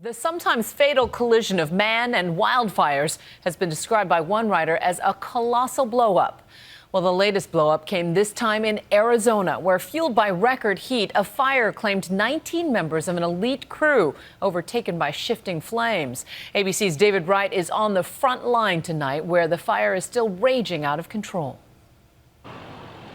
The sometimes fatal collision of man and wildfires has been described by one writer as a colossal blow-up. Well, the latest blow-up came this time in Arizona, where, fueled by record heat, a fire claimed 19 members of an elite crew, overtaken by shifting flames. ABC's David Wright is on the front line tonight, where the fire is still raging out of control.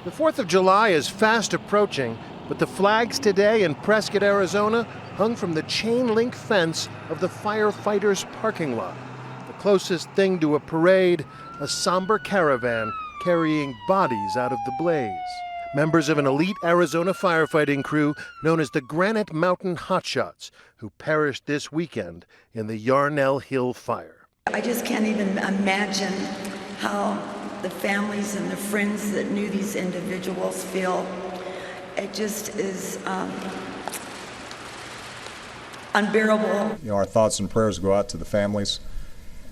The 4th of July is fast approaching, but the flags today in Prescott, Arizona, hung from the chain-link fence of the Firefighters parking lot. The closest thing to a parade, a somber caravan carrying bodies out of the blaze. Members of an elite Arizona firefighting crew known as the Granite Mountain Hotshots, who perished this weekend in the Yarnell Hill fire. I just can't even imagine how the families and the friends that knew these individuals feel. It just is unbearable. Our thoughts and prayers go out to the families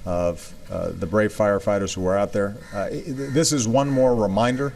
of the brave firefighters who are out there. This is one more reminder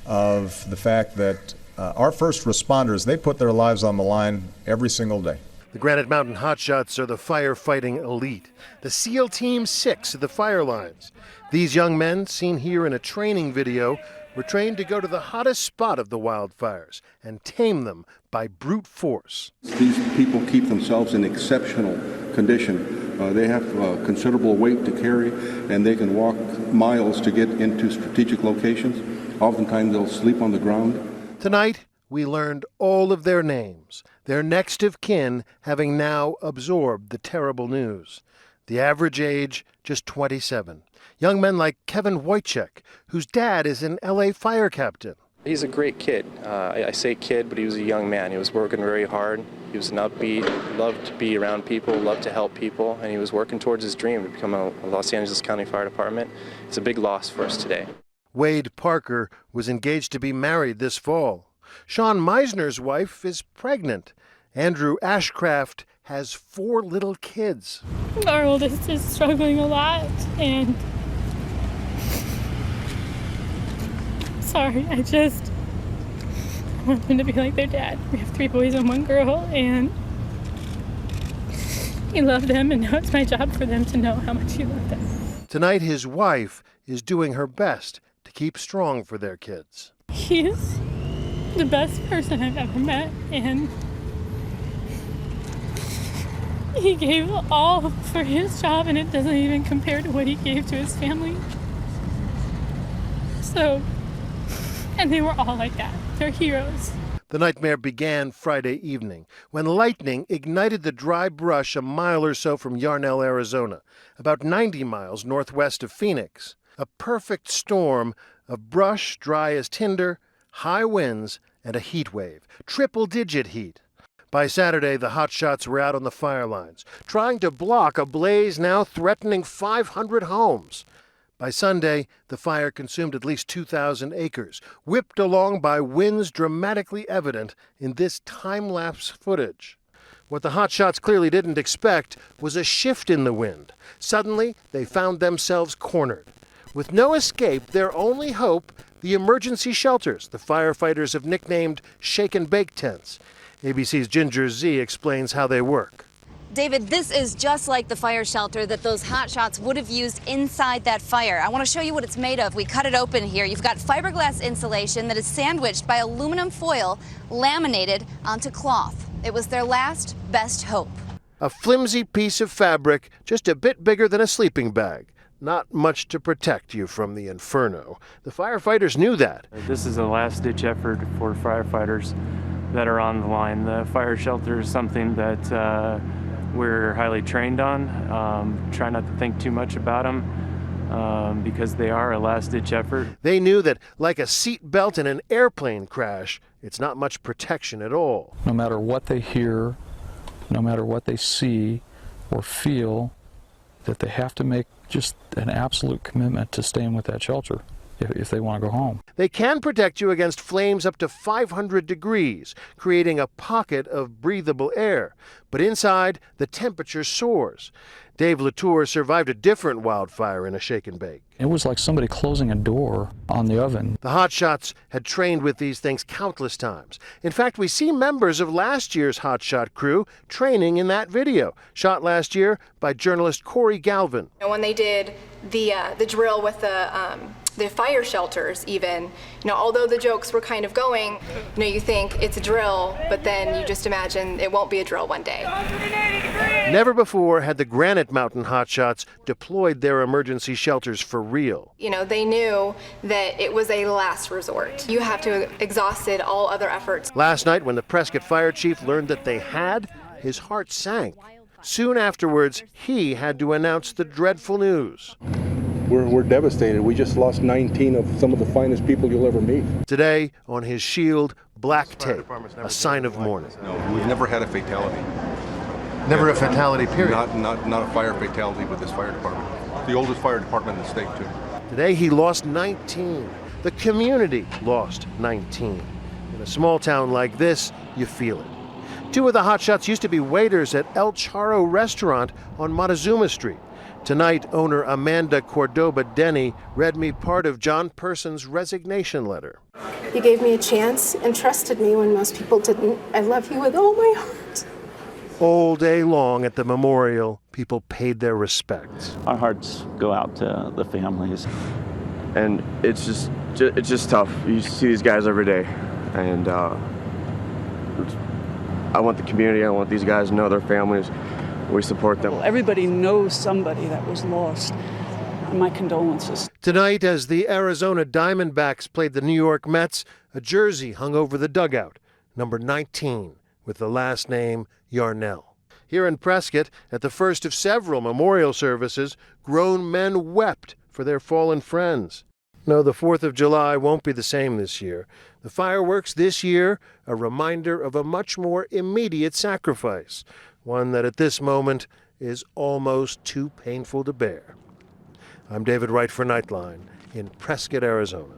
of the fact that our first responders, they put their lives on the line every single day. The Granite Mountain Hotshots are the firefighting elite, the SEAL Team 6 of the fire lines. These young men, seen here in a training video, were trained to go to the hottest spot of the wildfires and tame them by brute force. These people keep themselves in exceptional condition. They have considerable weight to carry, and they can walk miles to get into strategic locations. Oftentimes they'll sleep on the ground. Tonight, we learned all of their names, their next of kin having now absorbed the terrible news. The average age, just 27. Young men like Kevin Wojciech, whose dad is an LA fire captain. He's a great kid. I say kid, but he was a young man. He was working very hard. He was an upbeat, loved to be around people, loved to help people, and he was working towards his dream to become a Los Angeles County Fire Department. It's a big loss for us today. Wade Parker was engaged to be married this fall. Sean Meisner's wife is pregnant. Andrew Ashcraft has 4 little kids. Our oldest is struggling a lot, and sorry, I want them to be like their dad. We have 3 boys and 1 girl, and he loved them, and now it's my job for them to know how much he loved them. Tonight, his wife is doing her best to keep strong for their kids. He's the best person I've ever met, and he gave all for his job, and it doesn't even compare to what he gave to his family. So, and they were all like that. They're heroes. The nightmare began Friday evening when lightning ignited the dry brush a mile or so from Yarnell, Arizona, about 90 miles northwest of Phoenix. A perfect storm of brush dry as tinder, high winds, and a heat wave, triple-digit heat. By Saturday, the hotshots were out on the fire lines, trying to block a blaze now threatening 500 homes. By Sunday, the fire consumed at least 2,000 acres, whipped along by winds dramatically evident in this time-lapse footage. What the hotshots clearly didn't expect was a shift in the wind. Suddenly, they found themselves cornered. With no escape, their only hope, the emergency shelters the firefighters have nicknamed shake and bake tents. ABC's Ginger Z explains how they work. David, this is just like the fire shelter that those hotshots would have used inside that fire. I want to show you what it's made of. We cut it open here. You've got fiberglass insulation that is sandwiched by aluminum foil laminated onto cloth. It was their last best hope. A flimsy piece of fabric, just a bit bigger than a sleeping bag. Not much to protect you from the inferno. The firefighters knew that. This is a last-ditch effort for firefighters that are on the line. The fire shelter is something that we're highly trained on. Try not to think too much about them because they are a last-ditch effort. They knew that, like a seat belt in an airplane crash, it's not much protection at all. No matter what they hear, no matter what they see or feel, that they have to make just an absolute commitment to staying with that shelter. if they want to go home. They can protect you against flames up to 500 degrees, creating a pocket of breathable air. But inside, the temperature soars. Dave Latour survived a different wildfire in a shake and bake. It was like somebody closing a door on the oven. The hotshots had trained with these things countless times. In fact, we see members of last year's hotshot crew training in that video, shot last year by journalist Corey Galvin. When they did the drill with the fire shelters, even, although the jokes were kind of going, you think it's a drill, but then you just imagine it won't be a drill one day. Never before had the Granite Mountain hotshots deployed their emergency shelters for real. They knew that it was a last resort. You have to have exhausted all other efforts. Last night, when the Prescott fire chief learned that they had, his heart sank. Soon afterwards, he had to announce the dreadful news. We're devastated. We just lost 19 of some of the finest people you'll ever meet. Today, on his shield, black tape, a sign of mourning. No, we've never had a fatality. Never a fatality, period. Not a fire fatality with this fire department. The oldest fire department in the state, too. Today, he lost 19. The community lost 19. In a small town like this, you feel it. Two of the hotshots used to be waiters at El Charro restaurant on Montezuma Street. Tonight, owner Amanda Cordoba Denny read me part of John Person's resignation letter. You gave me a chance and trusted me when most people didn't. I love you with all my heart. All day long at the memorial, people paid their respects. Our hearts go out to the families. And it's just tough. You see these guys every day. And I want the community, I want these guys to know their families. We support them. Everybody knows somebody that was lost. My condolences. Tonight, as the Arizona Diamondbacks played the New York Mets, a jersey hung over the dugout, number 19, with the last name Yarnell. Here in Prescott, at the first of several memorial services, grown men wept for their fallen friends. No, the 4th of July won't be the same this year. The fireworks this year, a reminder of a much more immediate sacrifice, one that at this moment is almost too painful to bear. I'm David Wright for Nightline in Prescott, Arizona.